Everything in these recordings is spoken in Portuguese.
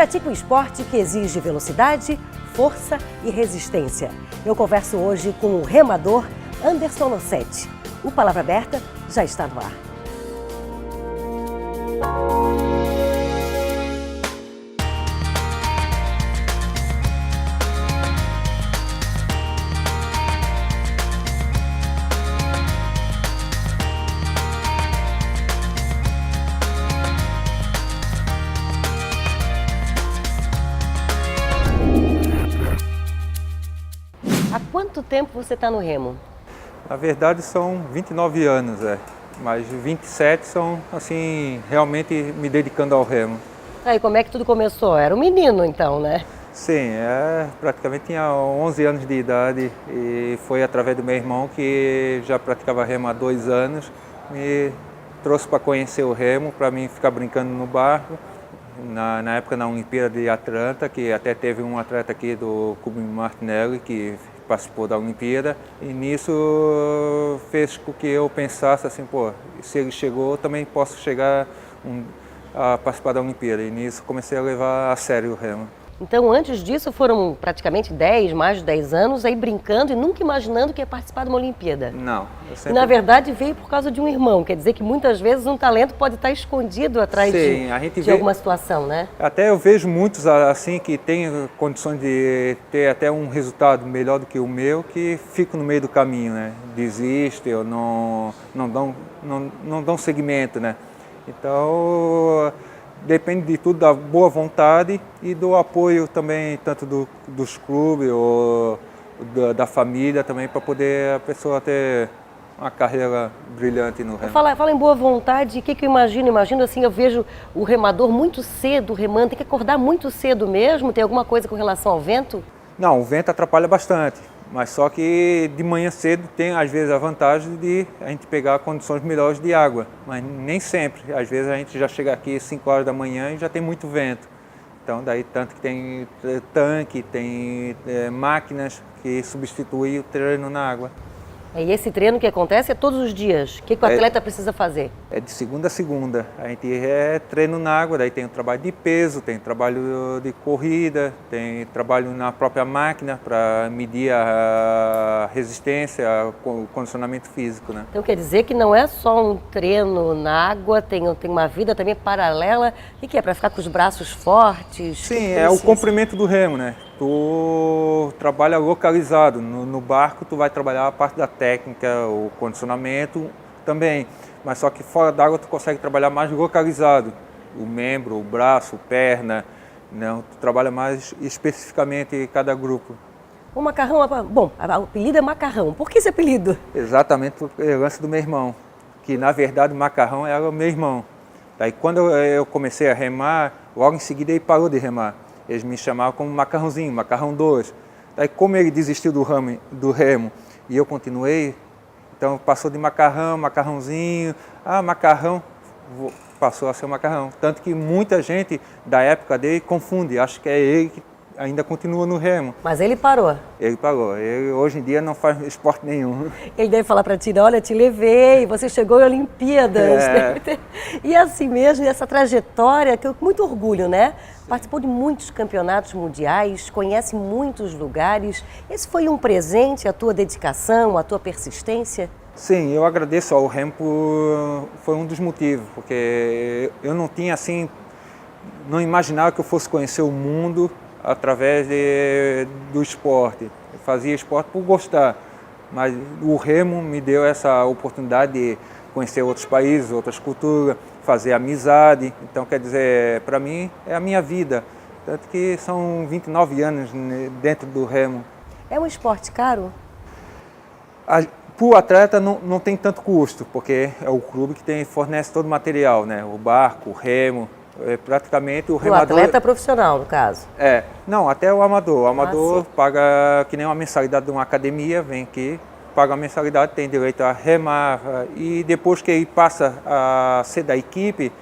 pratica um esporte que exige velocidade, força e resistência. Eu converso hoje com o remador Anderson Lossetti. O Palavra Aberta já está no ar. Há quanto tempo você está no remo? Na verdade são 29 anos, mas 27 são, assim, realmente me dedicando ao remo. Aí, como é que tudo começou? Era um menino então, né? Sim, praticamente tinha 11 anos de idade e foi através do meu irmão que já praticava remo há 2 anos, me trouxe para conhecer o remo, para mim ficar brincando no barco. Na época na Olimpíada de Atlanta, que até teve um atleta aqui do Clube Martinelli que participou da Olimpíada, e nisso fez com que eu pensasse assim, pô, se ele chegou, eu também posso chegar a participar da Olimpíada, e nisso comecei a levar a sério o remo. Então, antes disso, foram praticamente mais de 10 anos aí brincando e nunca imaginando que ia participar de uma Olimpíada. Não. E, na verdade, veio por causa de um irmão. Quer dizer que, muitas vezes, um talento pode estar escondido atrás de alguma situação, né? Até eu vejo muitos, assim, que têm condições de ter até um resultado melhor do que o meu, que ficam no meio do caminho, né? Desistem ou não dão seguimento, né? Então, depende de tudo, da boa vontade e do apoio também, tanto dos clubes ou da família também, para poder a pessoa ter uma carreira brilhante no remo. Fala em boa vontade, o que eu imagino? Imagino assim, eu vejo o remador muito cedo remando, tem que acordar muito cedo mesmo? Tem alguma coisa com relação ao vento? Não, o vento atrapalha bastante, mas só que de manhã cedo tem às vezes a vantagem de a gente pegar condições melhores de água, mas nem sempre. Às vezes a gente já chega aqui às 5 horas da manhã e já tem muito vento. Então daí tanto que tem tanque, tem máquinas que substituem o treino na água. E esse treino que acontece é todos os dias? O que o atleta precisa fazer? É de segunda a segunda. A gente treino na água, daí tem o trabalho de peso, tem trabalho de corrida, tem trabalho na própria máquina para medir a resistência, o condicionamento físico, né? Então quer dizer que não é só um treino na água, tem uma vida também paralela. O que é? Para ficar com os braços fortes? Sim, é o comprimento do remo, né? Tu trabalha localizado, no barco tu vai trabalhar a parte da técnica, o condicionamento também, mas só que fora d'água tu consegue trabalhar mais localizado, o membro, o braço, perna, não, tu trabalha mais especificamente cada grupo. O macarrão, bom, o apelido é macarrão, por que esse apelido? Exatamente por herança do meu irmão, que na verdade o macarrão era o meu irmão. Daí quando eu comecei a remar, logo em seguida ele parou de remar. Eles me chamavam como macarrãozinho, macarrão 2. Daí como ele desistiu do remo e eu continuei, então passou de macarrão, macarrãozinho, macarrão, passou a ser macarrão. Tanto que muita gente da época dele confunde, acha que é ele que ainda continua no remo. Mas ele parou? Ele parou, ele hoje em dia não faz esporte nenhum. Ele deve falar para ti, olha, te levei, você chegou em Olimpíadas. E assim mesmo, essa trajetória, que eu com muito orgulho, né? Participou de muitos campeonatos mundiais, conhece muitos lugares. Esse foi um presente, a tua dedicação, a tua persistência? Sim, eu agradeço ao remo, foi um dos motivos, porque eu não tinha assim, não imaginava que eu fosse conhecer o mundo através do esporte. Eu fazia esporte por gostar, mas o remo me deu essa oportunidade de conhecer outros países, outras culturas, fazer amizade. Então, quer dizer, para mim é a minha vida. Tanto que são 29 anos dentro do remo. É um esporte caro? Para o atleta não tem tanto custo, porque é o clube que fornece todo o material, né? O barco, o remo, praticamente o remador... O atleta profissional, no caso? Não, até o amador. O amador paga que nem uma mensalidade de uma academia, vem aqui, paga a mensalidade, tem direito a remar, e depois que ele passa a ser da equipe,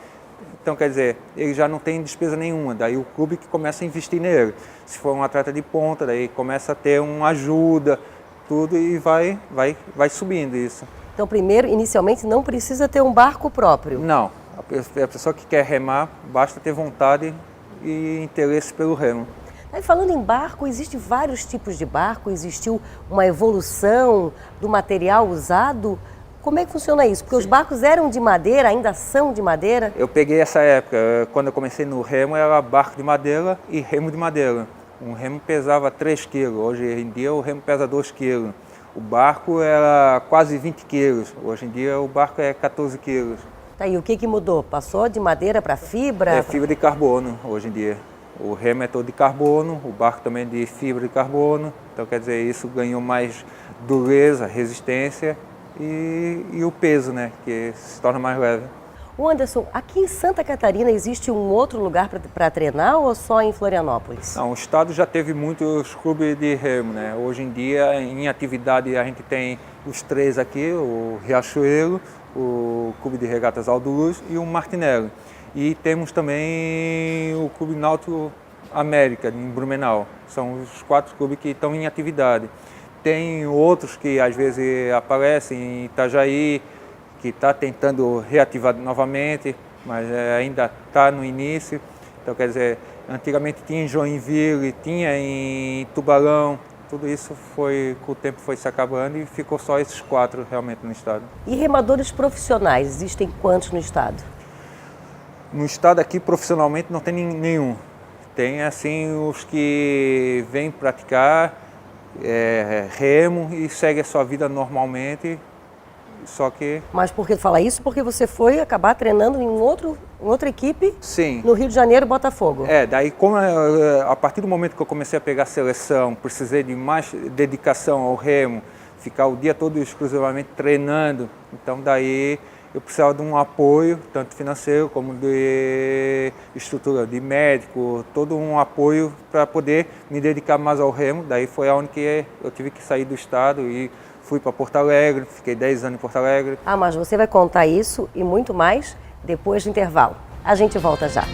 então quer dizer, ele já não tem despesa nenhuma, daí o clube que começa a investir nele. Se for um atleta de ponta, daí começa a ter uma ajuda, tudo, e vai subindo isso. Então, primeiro, inicialmente, não precisa ter um barco próprio? Não, a pessoa que quer remar, basta ter vontade e interesse pelo remo. Aí, falando em barco, existem vários tipos de barco, existiu uma evolução do material usado. Como é que funciona isso? Porque os barcos eram de madeira, ainda são de madeira? Eu peguei essa época, quando eu comecei no remo era barco de madeira e remo de madeira. Um remo pesava 3 kg, hoje em dia o remo pesa 2 kg. O barco era quase 20 kg, hoje em dia o barco é 14 kg. Tá, e o que mudou? Passou de madeira para fibra? É fibra de carbono hoje em dia. O remo é todo de carbono, o barco também é de fibra de carbono. Então quer dizer, isso ganhou mais dureza, resistência e o peso, né, que se torna mais leve. O Anderson, aqui em Santa Catarina existe um outro lugar para treinar ou só em Florianópolis? Não, o estado já teve muitos clubes de remo, né? Hoje em dia, em atividade, a gente tem os 3 aqui, o Riachuelo, o Clube de Regatas Aldo Luz e o Martinelli. E temos também o Clube Náutico América, em Blumenau. São os 4 clubes que estão em atividade. Tem outros que às vezes aparecem em Itajaí, que está tentando reativar novamente, mas ainda está no início. Então, quer dizer, antigamente tinha em Joinville, tinha em Tubarão, tudo isso com o tempo foi se acabando e ficou só esses 4 realmente no estado. E remadores profissionais, existem quantos no estado? No estado aqui, profissionalmente, não tem nenhum. Tem, assim, os que vêm praticar remo e seguem a sua vida normalmente, só que... Mas por que fala isso? Porque você foi acabar treinando em outra equipe. Sim. No Rio de Janeiro, Botafogo. Daí como a partir do momento que eu comecei a pegar a seleção, precisei de mais dedicação ao remo, ficar o dia todo exclusivamente treinando, então daí eu precisava de um apoio, tanto financeiro como de estrutura de médico, todo um apoio para poder me dedicar mais ao remo. Daí foi aonde que eu tive que sair do estado e fui para Porto Alegre, fiquei 10 anos em Porto Alegre. Ah, mas você vai contar isso e muito mais depois do intervalo. A gente volta já.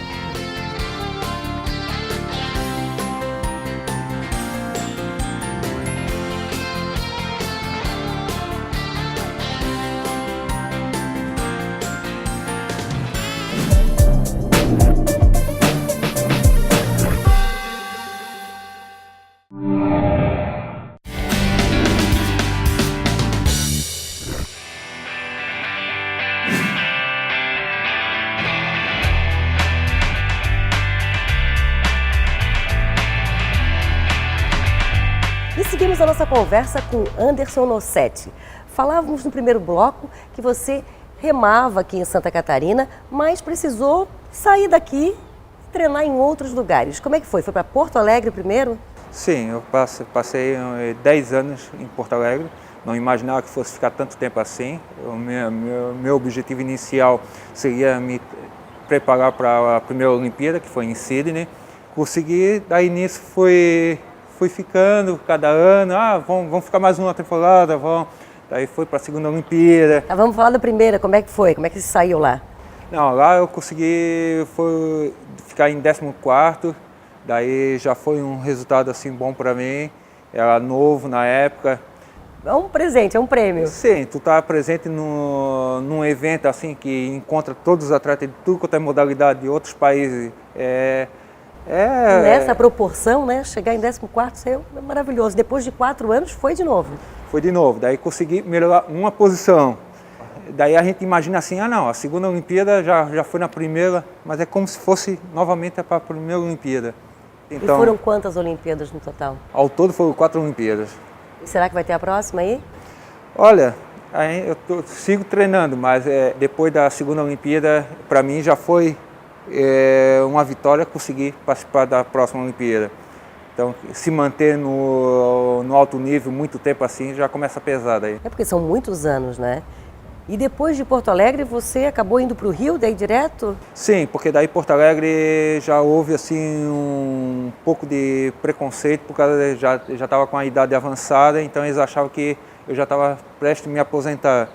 Seguimos a nossa conversa com Anderson Nossetti. Falávamos no primeiro bloco que você remava aqui em Santa Catarina, mas precisou sair daqui e treinar em outros lugares. Como é que foi? Foi para Porto Alegre primeiro? Sim, eu passei 10 anos em Porto Alegre. Não imaginava que fosse ficar tanto tempo assim. Meu objetivo inicial seria me preparar para a primeira Olimpíada, que foi em Sydney. Consegui, daí nisso fui ficando cada ano, vamos ficar mais uma temporada, vamos. Daí foi para a segunda Olimpíada. Vamos falar da primeira, como é que foi? Como é que você saiu lá? Não, lá eu consegui ficar em 14º, daí já foi um resultado assim bom para mim, era novo na época. É um presente, é um prêmio. Sim, tu tá presente num evento assim que encontra todos os atletas de tudo quanto é modalidade de outros países. Nessa proporção, né? Chegar em 14º é maravilhoso. Depois de 4 anos, foi de novo. Foi de novo, daí consegui melhorar uma posição. Daí a gente imagina assim, a segunda Olimpíada já foi na primeira, mas é como se fosse novamente para a primeira Olimpíada. Então, e foram quantas Olimpíadas no total? Ao todo foram 4 Olimpíadas. E será que vai ter a próxima aí? Olha, eu sigo treinando, mas depois da segunda Olimpíada, para mim já foi uma vitória conseguir participar da próxima Olimpíada. Então, se manter no alto nível muito tempo assim, já começa a pesar daí. É porque são muitos anos, né? E depois de Porto Alegre, você acabou indo para o Rio, daí direto? Sim, porque daí Porto Alegre já houve assim um pouco de preconceito, por causa já estava com a idade avançada, então eles achavam que eu já estava prestes a me aposentar.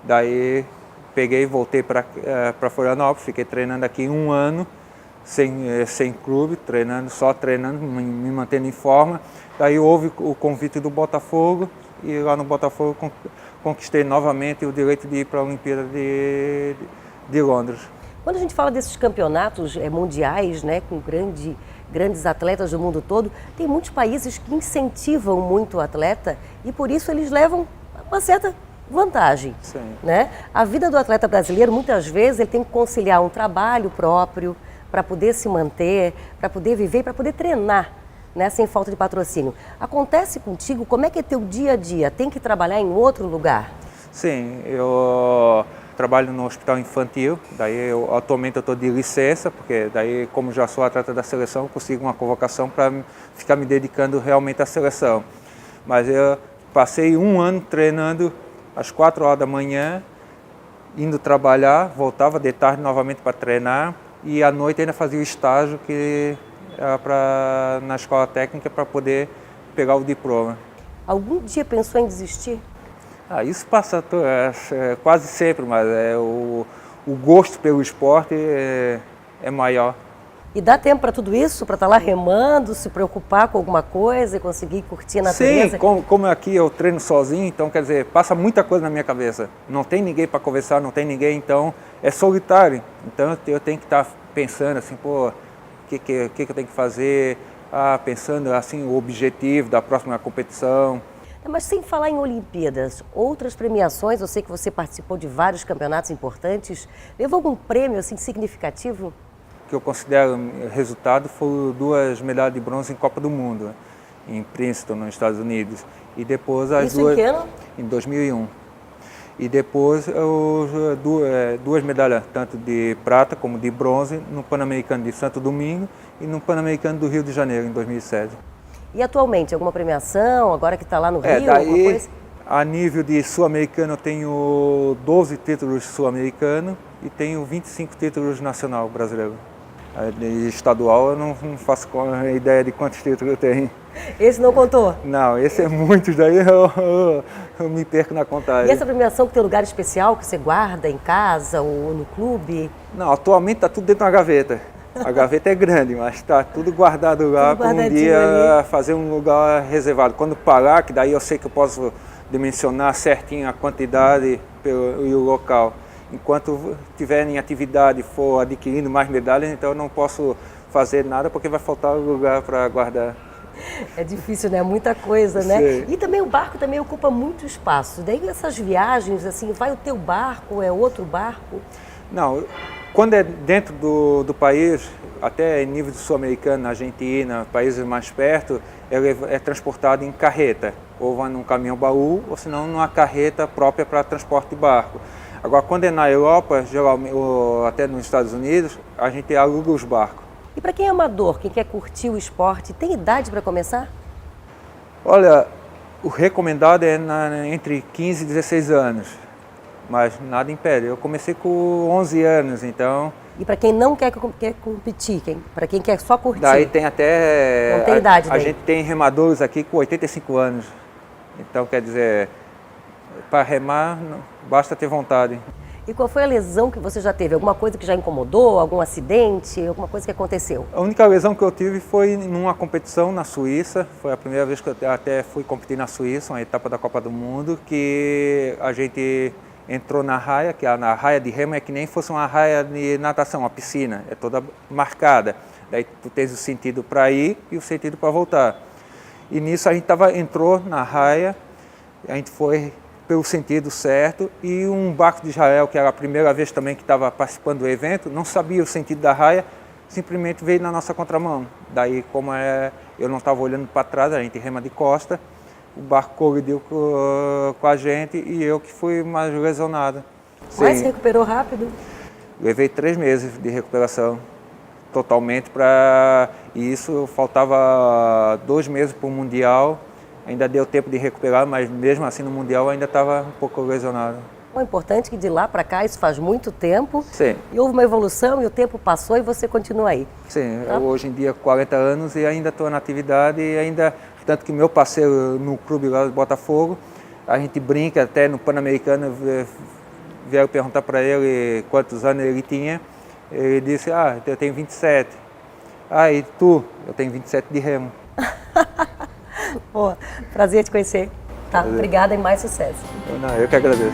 Daí peguei e voltei para Florianópolis, fiquei treinando aqui 1 ano, sem clube, só treinando, me mantendo em forma. Daí houve o convite do Botafogo e lá no Botafogo conquistei novamente o direito de ir para a Olimpíada de Londres. Quando a gente fala desses campeonatos mundiais, né, com grandes atletas do mundo todo, tem muitos países que incentivam muito o atleta e por isso eles levam uma certa vantagem. Sim. Né? A vida do atleta brasileiro, muitas vezes, ele tem que conciliar um trabalho próprio para poder se manter, para poder viver e para poder treinar, né, sem falta de patrocínio. Acontece contigo? Como é que é teu dia a dia? Tem que trabalhar em outro lugar? Sim, eu trabalho no hospital infantil, daí atualmente eu estou de licença, porque daí como já sou atleta da seleção, consigo uma convocação para ficar me dedicando realmente à seleção. Mas eu passei um ano treinando às 4 horas da manhã, indo trabalhar, voltava de tarde novamente para treinar e à noite ainda fazia o estágio que era na escola técnica para poder pegar o diploma. Algum dia pensou em desistir? Isso passa quase sempre, mas o gosto pelo esporte é maior. E dá tempo para tudo isso? Para estar lá remando, se preocupar com alguma coisa e conseguir curtir a natureza? Sim, como aqui eu treino sozinho, então quer dizer, passa muita coisa na minha cabeça. Não tem ninguém para conversar, não tem ninguém, então é solitário. Então eu tenho que estar pensando assim, pô, o que eu tenho que fazer? Pensando assim, o objetivo da próxima competição. Mas sem falar em Olimpíadas, outras premiações, eu sei que você participou de vários campeonatos importantes, levou algum prêmio assim significativo? O que eu considero resultado foram 2 medalhas de bronze em Copa do Mundo, em Princeton, nos Estados Unidos. E depois Isso em que ano? Em 2001. E depois 2 medalhas, tanto de prata como de bronze, no Pan-Americano de Santo Domingo e no Pan-Americano do Rio de Janeiro, em 2007. E atualmente, alguma premiação, agora que está lá no Rio, daí, alguma coisa? A nível de sul-americano, eu tenho 12 títulos sul-americanos e tenho 25 títulos nacional brasileiro. De estadual, eu não faço ideia de quantos títulos eu tenho. Esse não contou? Não, esse é muitos, daí eu me perco na contagem. E essa premiação que tem um lugar especial que você guarda em casa ou no clube? Não, atualmente está tudo dentro de uma gaveta. A gaveta é grande, mas está tudo guardado lá para um dia ali fazer um lugar reservado. Quando parar, que daí eu sei que eu posso dimensionar certinho a quantidade e o local. Enquanto estiver em atividade e for adquirindo mais medalhas, então eu não posso fazer nada porque vai faltar lugar para guardar. É difícil, né? Muita coisa, né? Sim. E também o barco também ocupa muito espaço. Daí essas viagens, assim, vai o teu barco, é outro barco? Não, quando é dentro do país, até em nível sul-americano, Argentina, países mais perto, ele é transportado em carreta, ou vai num caminhão-baú, ou senão numa carreta própria para transporte de barco. Agora, quando é na Europa, geralmente, ou até nos Estados Unidos, a gente aluga os barcos. E para quem é amador, quem quer curtir o esporte, tem idade para começar? Olha, o recomendado é entre 15 e 16 anos, mas nada impede. Eu comecei com 11 anos, então... E para quem não quer competir, para quem quer só curtir? Daí tem até... Não tem idade daí. A gente tem remadores aqui com 85 anos, então quer dizer, para remar basta ter vontade. E qual foi a lesão que você já teve? Alguma coisa que já incomodou? Algum acidente? Alguma coisa que aconteceu? A única lesão que eu tive foi numa competição na Suíça. Foi a primeira vez que eu até fui competir na Suíça, uma etapa da Copa do Mundo, que a gente entrou na raia, que na raia de remo é que nem fosse uma raia de natação, uma piscina, é toda marcada. Daí tu tens o sentido para ir e o sentido para voltar. E nisso a gente entrou na raia, a gente foi pelo sentido certo, e um barco de Israel, que era a primeira vez também que estava participando do evento, não sabia o sentido da raia, simplesmente veio na nossa contramão. Daí, como eu não estava olhando para trás, a gente rema de costa, o barco colidiu com a gente e eu que fui mais lesionado. Mas se recuperou rápido? Levei 3 meses de recuperação, totalmente, e isso faltava 2 meses para o Mundial. Ainda deu tempo de recuperar, mas mesmo assim no Mundial ainda estava um pouco lesionado. O importante é que de lá para cá, isso faz muito tempo. Sim. E houve uma evolução e o tempo passou e você continua aí. Sim, tá? Hoje em dia 40 anos e ainda estou na atividade e ainda, tanto que meu parceiro no clube lá do Botafogo, a gente brinca até no Pan-Americano, vieram perguntar para ele quantos anos ele tinha, ele disse, eu tenho 27. E tu? Eu tenho 27 de remo. Pô, prazer te conhecer. Tá, obrigada e mais sucesso. Não, eu que agradeço.